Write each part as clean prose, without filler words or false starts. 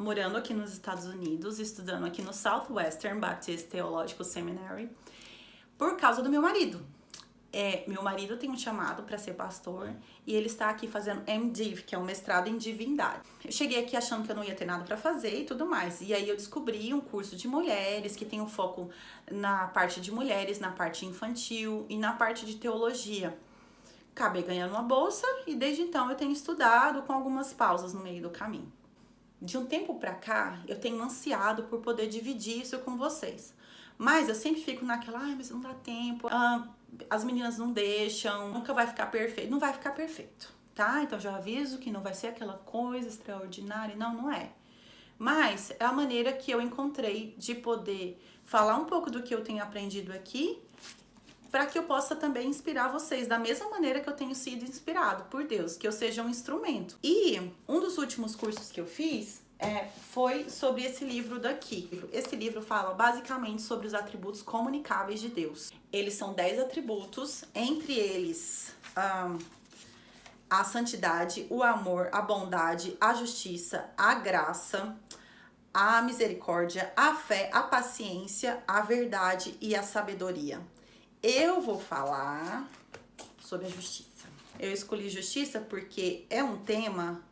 morando aqui nos Estados Unidos, estudando aqui no Southwestern Baptist Theological Seminary, por causa do meu marido. Meu marido tem um chamado para ser pastor e ele está aqui fazendo MDiv, que é um mestrado em divindade. Eu cheguei aqui achando que eu não ia ter nada para fazer e tudo mais. E aí eu descobri um curso de mulheres que tem um foco na parte de mulheres, na parte infantil e na parte de teologia. Acabei ganhando uma bolsa e desde então eu tenho estudado com algumas pausas no meio do caminho. De um tempo pra cá, eu tenho ansiado por poder dividir isso com vocês. Mas eu sempre fico naquela, mas não dá tempo, as meninas não deixam, nunca vai ficar perfeito. Não vai ficar perfeito, tá? Então já aviso que não vai ser aquela coisa extraordinária, não é. Mas é a maneira que eu encontrei de poder falar um pouco do que eu tenho aprendido aqui, para que eu possa também inspirar vocês da mesma maneira que eu tenho sido inspirado por Deus, que eu seja um instrumento. E um dos últimos cursos que eu fiz foi sobre esse livro daqui. Esse livro fala basicamente sobre os atributos comunicáveis de Deus. Eles são 10 atributos, entre eles a santidade, o amor, a bondade, a justiça, a graça, a misericórdia, a fé, a paciência, a verdade e a sabedoria. Eu vou falar sobre a justiça. Eu escolhi justiça porque é um tema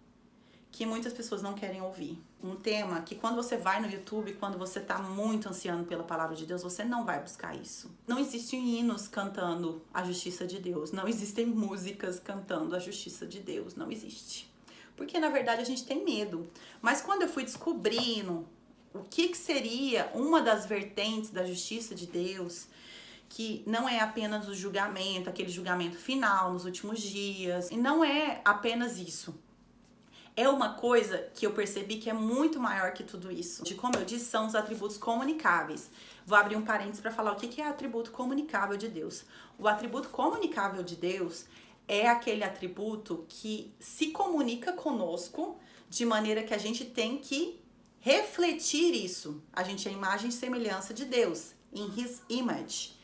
que muitas pessoas não querem ouvir. Um tema que quando você vai no YouTube, quando você tá muito ansiando pela palavra de Deus, você não vai buscar isso. Não existem hinos cantando a justiça de Deus. Não existem músicas cantando a justiça de Deus. Não existe. Porque na verdade a gente tem medo. Mas quando eu fui descobrindo o que seria uma das vertentes da justiça de Deus, que não é apenas o julgamento, aquele julgamento final nos últimos dias, e não é apenas isso. É uma coisa que eu percebi que é muito maior que tudo isso. De como eu disse, são os atributos comunicáveis. Vou abrir um parênteses para falar o que é atributo comunicável de Deus. O atributo comunicável de Deus é aquele atributo que se comunica conosco de maneira que a gente tem que refletir isso. A gente é a imagem e semelhança de Deus, in His image.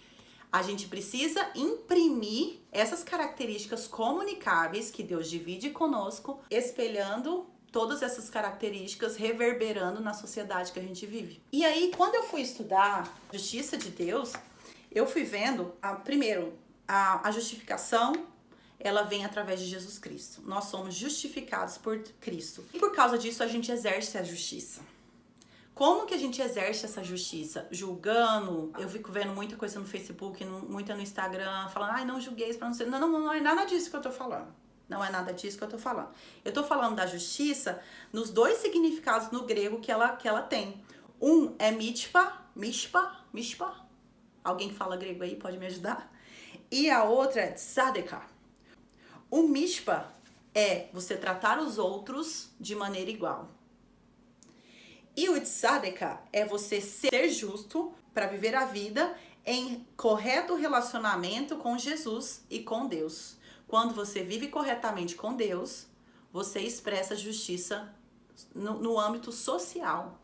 A gente precisa imprimir essas características comunicáveis que Deus divide conosco, espelhando todas essas características, reverberando na sociedade que a gente vive. E aí, quando eu fui estudar a justiça de Deus, eu fui vendo, primeiro, a justificação, ela vem através de Jesus Cristo. Nós somos justificados por Cristo. E por causa disso, a gente exerce a justiça. Como que a gente exerce essa justiça? Julgando. Eu fico vendo muita coisa no Facebook, muita no Instagram, falando, não julgueis pra não ser... Não é nada disso que eu tô falando. Não é nada disso que eu tô falando. Eu tô falando da justiça nos dois significados no grego que ela tem. Um é mishpa. Alguém que fala grego aí pode me ajudar? E a outra é tzedekah. O mishpa é você tratar os outros de maneira igual. E o tzedekah é você ser justo para viver a vida em correto relacionamento com Jesus e com Deus. Quando você vive corretamente com Deus, você expressa justiça no âmbito social.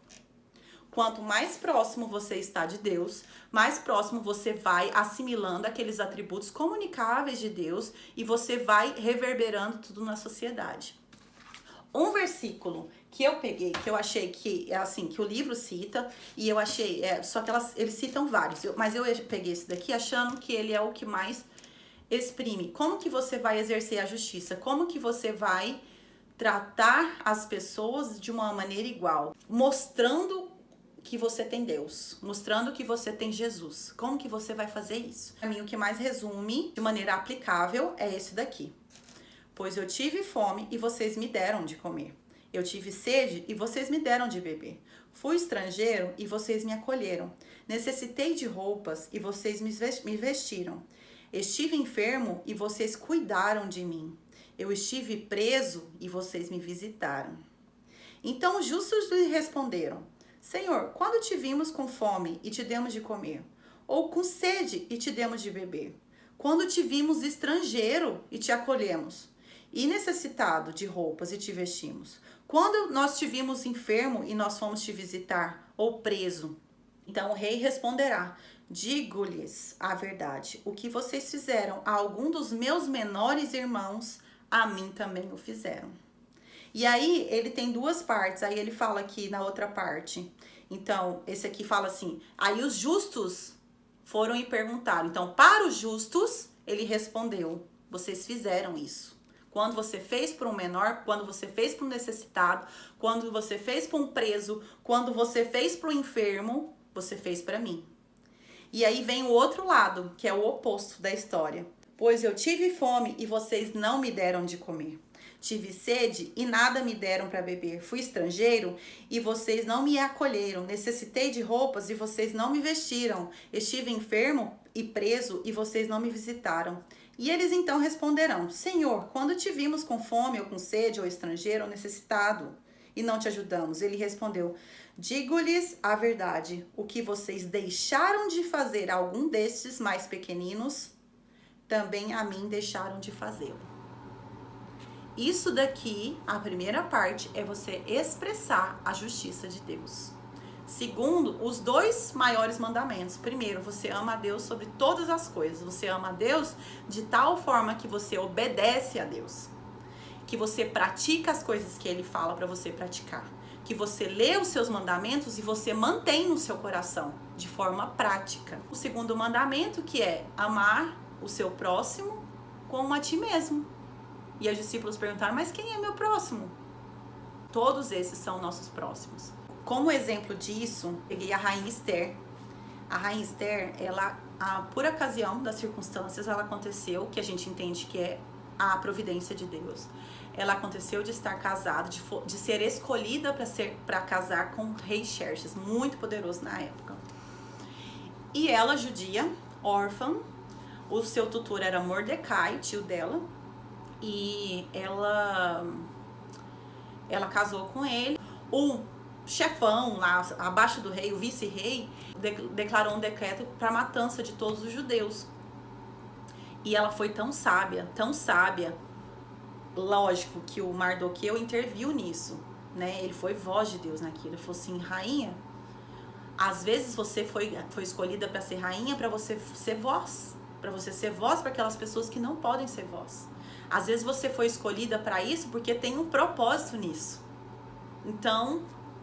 Quanto mais próximo você está de Deus, mais próximo você vai assimilando aqueles atributos comunicáveis de Deus e você vai reverberando tudo na sociedade. Um versículo que eu peguei, que eu achei que é assim, que o livro cita, e eu achei, só que eles citam vários, mas eu peguei esse daqui achando que ele é o que mais exprime. Como que você vai exercer a justiça? Como que você vai tratar as pessoas de uma maneira igual? Mostrando que você tem Deus, mostrando que você tem Jesus. Como que você vai fazer isso? Para mim, o que mais resume de maneira aplicável é esse daqui. Pois eu tive fome e vocês me deram de comer. Eu tive sede e vocês me deram de beber. Fui estrangeiro e vocês me acolheram. Necessitei de roupas e vocês me vestiram. Estive enfermo e vocês cuidaram de mim. Eu estive preso e vocês me visitaram. Então os justos lhe responderam: Senhor, quando te vimos com fome e te demos de comer? Ou com sede e te demos de beber? Quando te vimos estrangeiro e te acolhemos? E necessitado de roupas e te vestimos? Quando nós te vimos enfermo e nós fomos te visitar? Ou preso? Então o rei responderá: digo-lhes a verdade, o que vocês fizeram a algum dos meus menores irmãos, a mim também o fizeram. E aí ele tem duas partes, aí ele fala aqui na outra parte. Então, esse aqui fala assim, aí os justos foram e perguntaram. Então, para os justos, ele respondeu, vocês fizeram isso. Quando você fez para um menor, quando você fez para um necessitado, quando você fez para um preso, quando você fez para um enfermo, você fez para mim. E aí vem o outro lado, que é o oposto da história. Pois eu tive fome e vocês não me deram de comer. Tive sede e nada me deram para beber. Fui estrangeiro e vocês não me acolheram. Necessitei de roupas e vocês não me vestiram. Estive enfermo e preso e vocês não me visitaram. E eles então responderão: Senhor, quando te vimos com fome ou com sede ou estrangeiro ou necessitado e não te ajudamos? Ele respondeu: digo-lhes a verdade, o que vocês deixaram de fazer a algum destes mais pequeninos, também a mim deixaram de fazê-lo. Isso daqui, a primeira parte, é você expressar a justiça de Deus. Segundo, os dois maiores mandamentos. Primeiro, você ama a Deus sobre todas as coisas. Você ama a Deus de tal forma que você obedece a Deus. Que você pratica as coisas que Ele fala para você praticar. Que você lê os seus mandamentos e você mantém no seu coração, de forma prática. O segundo mandamento, que é amar o seu próximo como a ti mesmo. E os discípulos perguntaram, mas quem é meu próximo? Todos esses são nossos próximos. Como exemplo disso, peguei a Rainha Esther. A Rainha Esther, ela, por ocasião das circunstâncias, ela aconteceu, que a gente entende que é a providência de Deus. Ela aconteceu de estar casada, de ser escolhida para casar com o rei Xerxes, muito poderoso na época. E ela, judia, órfã, o seu tutor era Mordecai, tio dela, e ela casou com ele. O chefão lá, abaixo do rei, o vice-rei, declarou um decreto para a matança de todos os judeus. E ela foi tão sábia, lógico que o Mardoqueu interviu nisso, né? Ele foi voz de Deus naquilo. Ele falou assim, rainha, às vezes você foi escolhida para ser rainha para você ser voz. Para você ser voz para aquelas pessoas que não podem ser voz. Às vezes você foi escolhida para isso porque tem um propósito nisso. Então,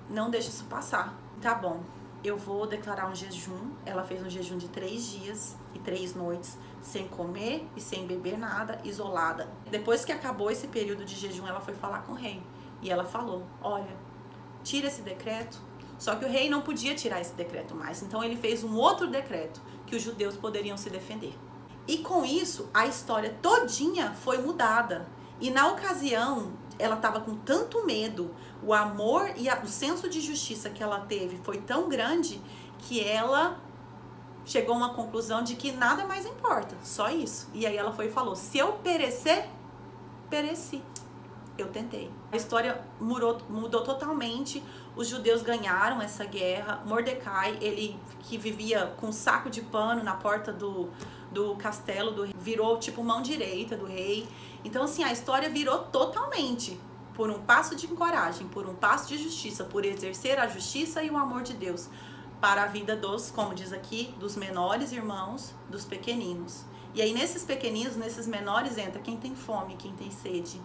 não deixe isso passar. Tá bom, eu vou declarar um jejum. Ela fez um jejum de 3 dias e 3 noites, sem comer e sem beber nada, isolada. Depois que acabou esse período de jejum, ela foi falar com o rei. E ela falou, olha, tira esse decreto. Só que o rei não podia tirar esse decreto mais. Então ele fez um outro decreto, que os judeus poderiam se defender. E com isso, a história todinha foi mudada. E na ocasião, ela estava com tanto medo, o amor e o senso de justiça que ela teve foi tão grande que ela chegou a uma conclusão de que nada mais importa, só isso. E aí ela foi e falou, se eu perecer, pereci. Eu tentei. A história mudou totalmente. Os judeus ganharam essa guerra. Mordecai, ele que vivia com um saco de pano na porta do castelo do rei, virou tipo mão direita do rei. Então assim, a história virou totalmente por um passo de coragem, por um passo de justiça, por exercer a justiça e o amor de Deus para a vida dos, como diz aqui, dos menores irmãos, dos pequeninos. E aí nesses pequeninos, nesses menores entra quem tem fome, quem tem sede,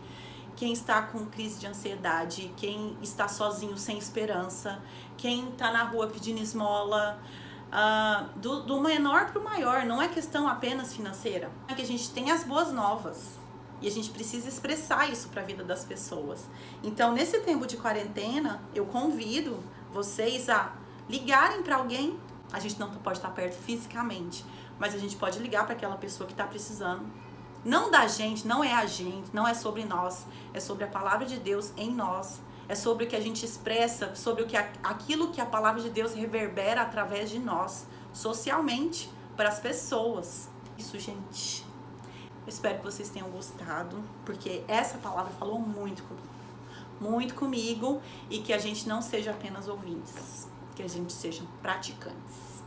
quem está com crise de ansiedade, quem está sozinho, sem esperança, quem está na rua pedindo esmola, do menor para o maior. Não é questão apenas financeira, é que a gente tem as boas novas e a gente precisa expressar isso para a vida das pessoas. Então, nesse tempo de quarentena, eu convido vocês a ligarem para alguém. A gente não pode estar perto fisicamente, mas a gente pode ligar para aquela pessoa que está precisando. Não da gente, não é a gente, não é sobre nós, é sobre a palavra de Deus em nós. É sobre o que a gente expressa, sobre aquilo que a palavra de Deus reverbera através de nós, socialmente, para as pessoas. Isso, gente. Eu espero que vocês tenham gostado, porque essa palavra falou muito comigo, e que a gente não seja apenas ouvintes, que a gente seja praticantes.